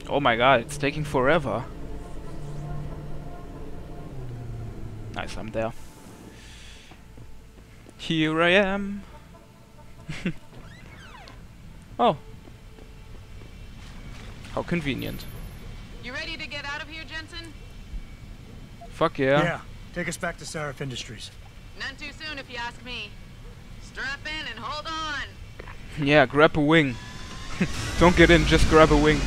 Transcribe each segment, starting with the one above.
Oh my god, it's taking forever. Nice, I'm there. Here I am. Oh. How convenient. You ready to get out of here, Jensen? Fuck yeah. Yeah, take us back to Sarif Industries. None too soon if you ask me. Strap in and hold on. Yeah, grab a wing. Don't get in, just grab a wing.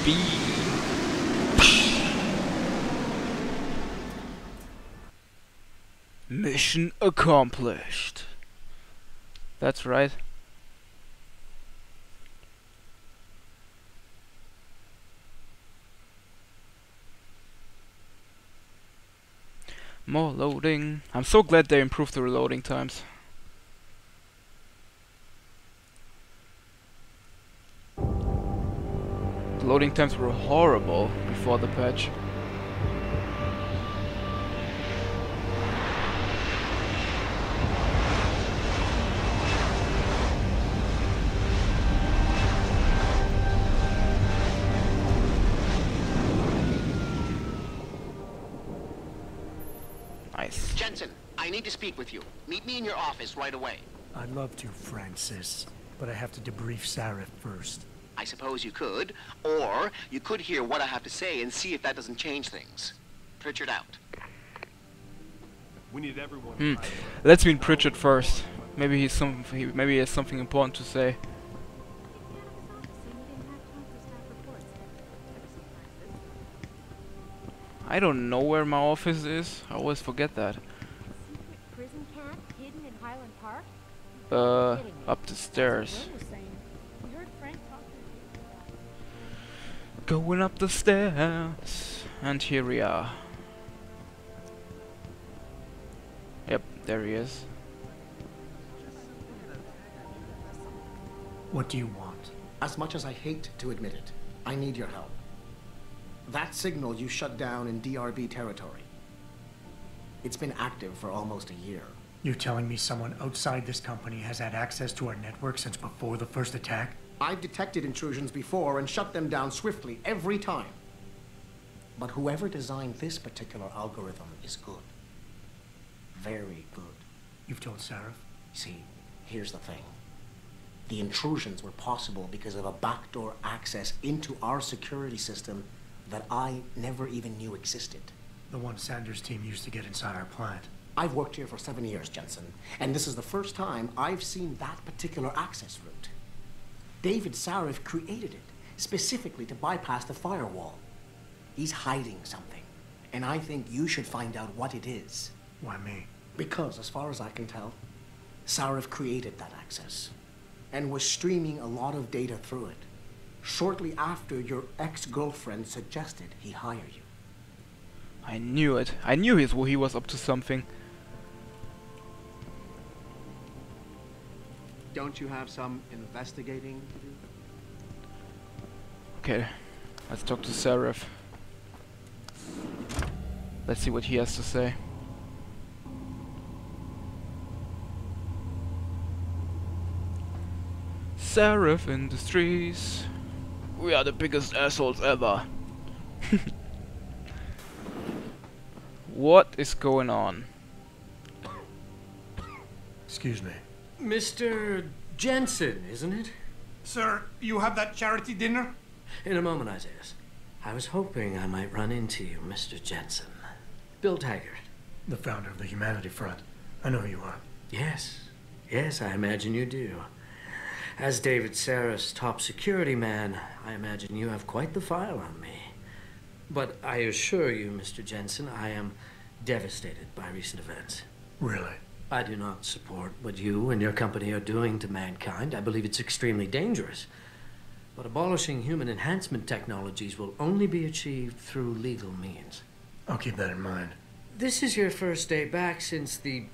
B. Mission accomplished. That's right. More loading. I'm so glad they improved the reloading times. The loading times were horrible before the patch. Nice. Jensen, I need to speak with you. Meet me in your office right away. I'd love to, Francis, but I have to debrief Sarif first. I suppose you could, or you could hear what I have to say and see if that doesn't change things. Pritchard out. We need everyone. Let's meet Pritchard first. Maybe maybe he has something important to say. I don't know where my office is. I always forget that. Prison camp hidden in Highland Park? Up the stairs. Going up the stairs, and here we are. Yep, there he is. What do you want? As much as I hate to admit it, I need your help. That signal you shut down in DRB territory. It's been active for almost a year. You're telling me someone outside this company has had access to our network since before the first attack? I've detected intrusions before and shut them down swiftly every time. But whoever designed this particular algorithm is good. Very good. You've told Sarif? See, here's the thing. The intrusions were possible because of a backdoor access into our security system that I never even knew existed. The one Sanders' team used to get inside our plant. I've worked here for 7 years, Jensen, and this is the first time I've seen that particular access route. David Sarif created it specifically to bypass the firewall. He's hiding something, and I think you should find out what it is. Why me? Because, as far as I can tell, Sarif created that access and was streaming a lot of data through it shortly after your ex-girlfriend suggested he hire you. I knew it. I knew he was up to something. Don't you have some investigating to do? Okay, let's talk to Sarif. Let's see what he has to say. Sarif Industries. We are the biggest assholes ever. What is going on? Excuse me. Mr. Jensen, isn't it? Sir, you have that charity dinner? In a moment, Isaiah. I was hoping I might run into you, Mr. Jensen. Bill Taggart. The founder of the Humanity Front. I know who you are. Yes. Yes, I imagine you do. As David Sarif's top security man, I imagine you have quite the file on me. But I assure you, Mr. Jensen, I am devastated by recent events. Really? I do not support what you and your company are doing to mankind. I believe it's extremely dangerous. But abolishing human enhancement technologies will only be achieved through legal means. I'll keep that in mind. This is your first day back since the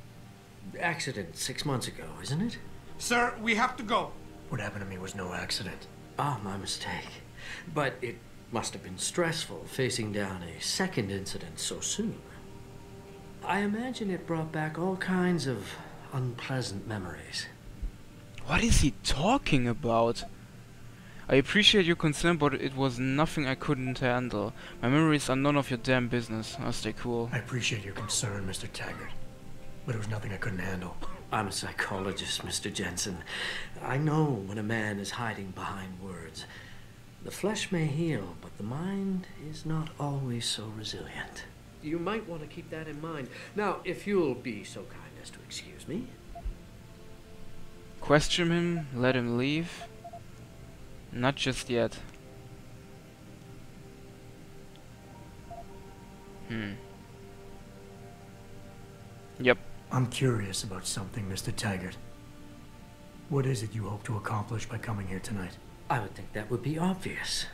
accident 6 months ago, isn't it? Sir, we have to go. What happened to me was no accident. Ah, my mistake. But it must have been stressful facing down a second incident so soon. I imagine it brought back all kinds of unpleasant memories. What is he talking about? I appreciate your concern, but it was nothing I couldn't handle. My memories are none of your damn business. I'll stay cool. I appreciate your concern, Mr. Taggart, but it was nothing I couldn't handle. I'm a psychologist, Mr. Jensen. I know when a man is hiding behind words. The flesh may heal, but the mind is not always so resilient. You might want to keep that in mind. Now, if you'll be so kind as to excuse me. Question him, let him leave. Not just yet. Yep. I'm curious about something, Mr. Taggart. What is it you hope to accomplish by coming here tonight? I would think that would be obvious.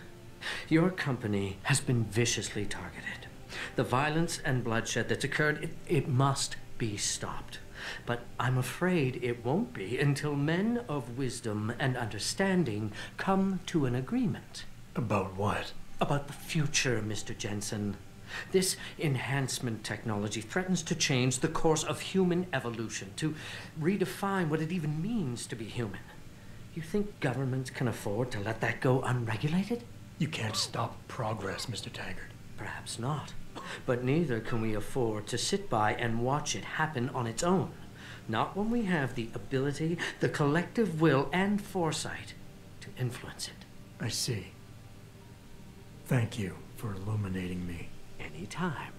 Your company has been viciously targeted. The violence and bloodshed that's occurred, it must be stopped. But I'm afraid it won't be until men of wisdom and understanding come to an agreement. About what? About the future, Mr. Jensen. This enhancement technology threatens to change the course of human evolution, to redefine what it even means to be human. You think governments can afford to let that go unregulated? You can't stop progress, Mr. Taggart. Perhaps not. But neither can we afford to sit by and watch it happen on its own. Not when we have the ability, the collective will, and foresight to influence it. I see. Thank you for illuminating me. Anytime.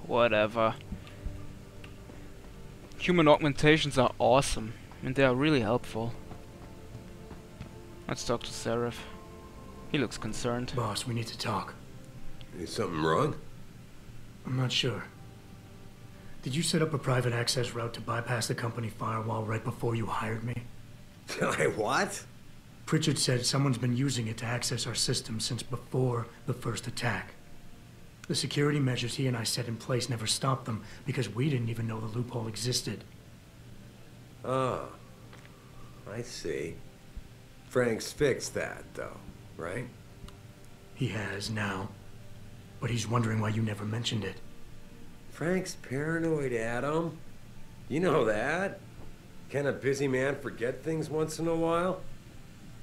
Whatever. Human augmentations are awesome, and they are really helpful. Let's talk to Seraph. He looks concerned. Boss, we need to talk. Is something wrong? I'm not sure. Did you set up a private access route to bypass the company firewall right before you hired me? What? Pritchard said someone's been using it to access our system since before the first attack. The security measures he and I set in place never stopped them because we didn't even know the loophole existed. Oh, I see. Frank's fixed that, though, right? He has now. But he's wondering why you never mentioned it. Frank's paranoid, Adam. You know that. Can a busy man forget things once in a while?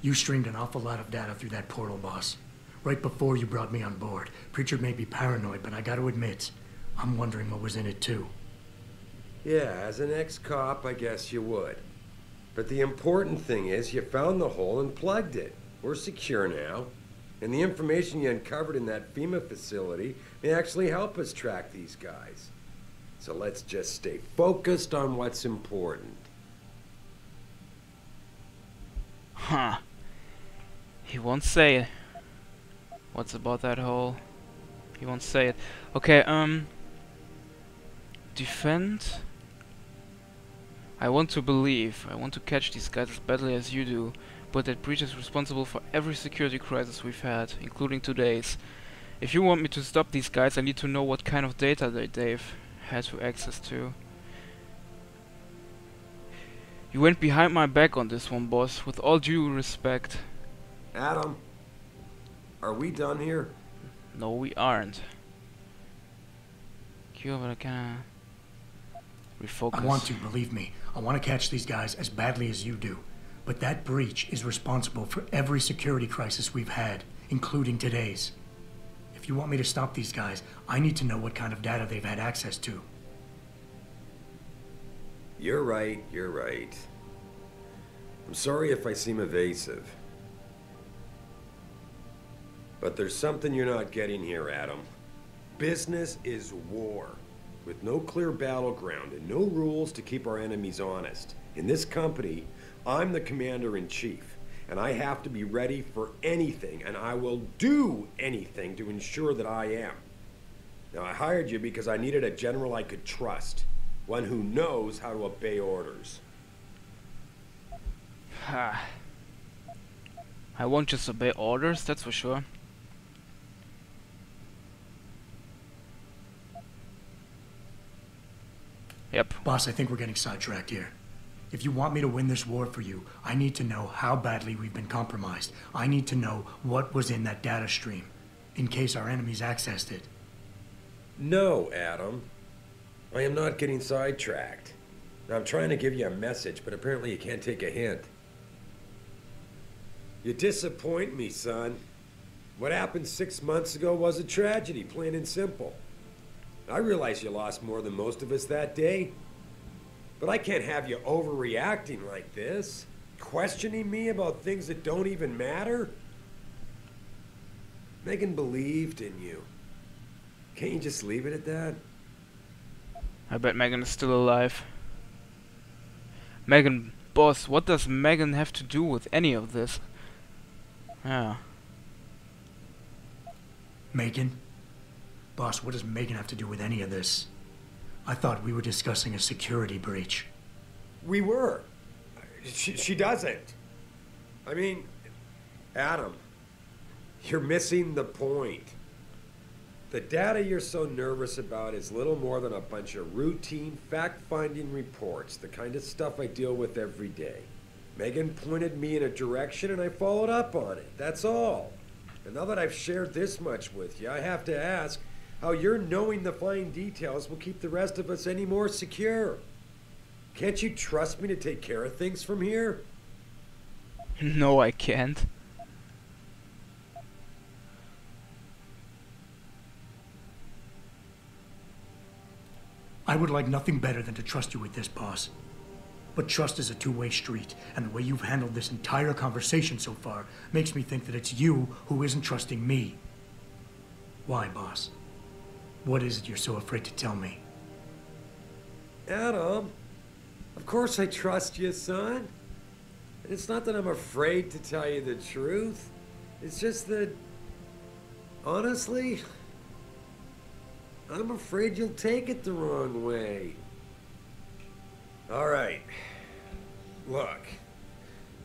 You streamed an awful lot of data through that portal, boss. Right before you brought me on board. Pritchard may be paranoid, but I gotta admit, I'm wondering what was in it too. Yeah, as an ex-cop, I guess you would. But the important thing is you found the hole and plugged it. We're secure now. And the information you uncovered in that FEMA facility may actually help us track these guys. So let's just stay focused on what's important. Huh. He won't say it. What's about that hole? He won't say it. Okay, defend. I want to believe. I want to catch these guys as badly as you do. But that breach is responsible for every security crisis we've had, including today's. If you want me to stop these guys, I need to know what kind of data they've had to access to. You went behind my back on this one, boss, with all due respect. Adam, are we done here? No, we aren't. But I kinda refocus. I want to, believe me. I want to catch these guys as badly as you do. But that breach is responsible for every security crisis we've had, including today's. If you want me to stop these guys, I need to know what kind of data they've had access to. You're right, you're right. I'm sorry if I seem evasive. But there's something you're not getting here, Adam. Business is war, with no clear battleground and no rules to keep our enemies honest. In this company, I'm the commander-in-chief, and I have to be ready for anything, and I will do anything to ensure that I am. Now, I hired you because I needed a general I could trust, one who knows how to obey orders. Ha. I won't just obey orders, that's for sure. Yep. Boss, I think we're getting sidetracked here. If you want me to win this war for you, I need to know how badly we've been compromised. I need to know what was in that data stream, in case our enemies accessed it. No, Adam. I am not getting sidetracked. I'm trying to give you a message, but apparently you can't take a hint. You disappoint me, son. What happened 6 months ago was a tragedy, plain and simple. I realize you lost more than most of us that day, but I can't have you overreacting like this, questioning me about things that don't even matter. Megan believed in you. Can't you just leave it at that? I bet Megan is still alive. Megan, boss, what does Megan have to do with any of this? Yeah. Megan? Boss, what does Megan have to do with any of this? I thought we were discussing a security breach. We were. She doesn't. I mean, Adam, you're missing the point. The data you're so nervous about is little more than a bunch of routine, fact-finding reports, the kind of stuff I deal with every day. Megan pointed me in a direction and I followed up on it, that's all. And now that I've shared this much with you, I have to ask how your knowing the fine details will keep the rest of us any more secure. Can't you trust me to take care of things from here? No, I can't. I would like nothing better than to trust you with this, boss. But trust is a two-way street, and the way you've handled this entire conversation so far makes me think that it's you who isn't trusting me. Why, boss? What is it you're so afraid to tell me? Adam, of course I trust you, son. And it's not that I'm afraid to tell you the truth. It's just that, honestly, I'm afraid you'll take it the wrong way. All right. Look,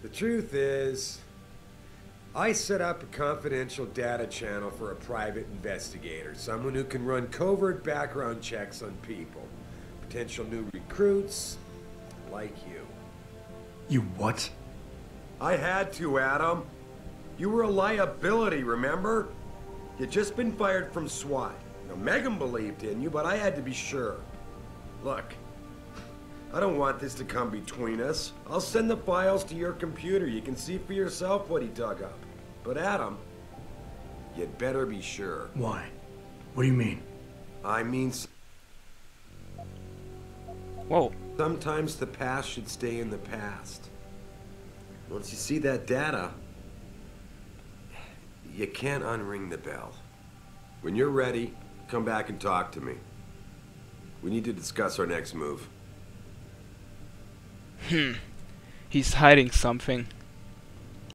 the truth is, I set up a confidential data channel for a private investigator, someone who can run covert background checks on people, potential new recruits, like you. You what? I had to, Adam. You were a liability, remember? You'd just been fired from SWAT. Now, Megan believed in you, but I had to be sure. Look, I don't want this to come between us. I'll send the files to your computer. You can see for yourself what he dug up. But Adam, you'd better be sure. Why? What do you mean? I mean, Whoa. sometimes the past should stay in the past. Once you see that data, you can't unring the bell. When you're ready, come back and talk to me. We need to discuss our next move. He's hiding something.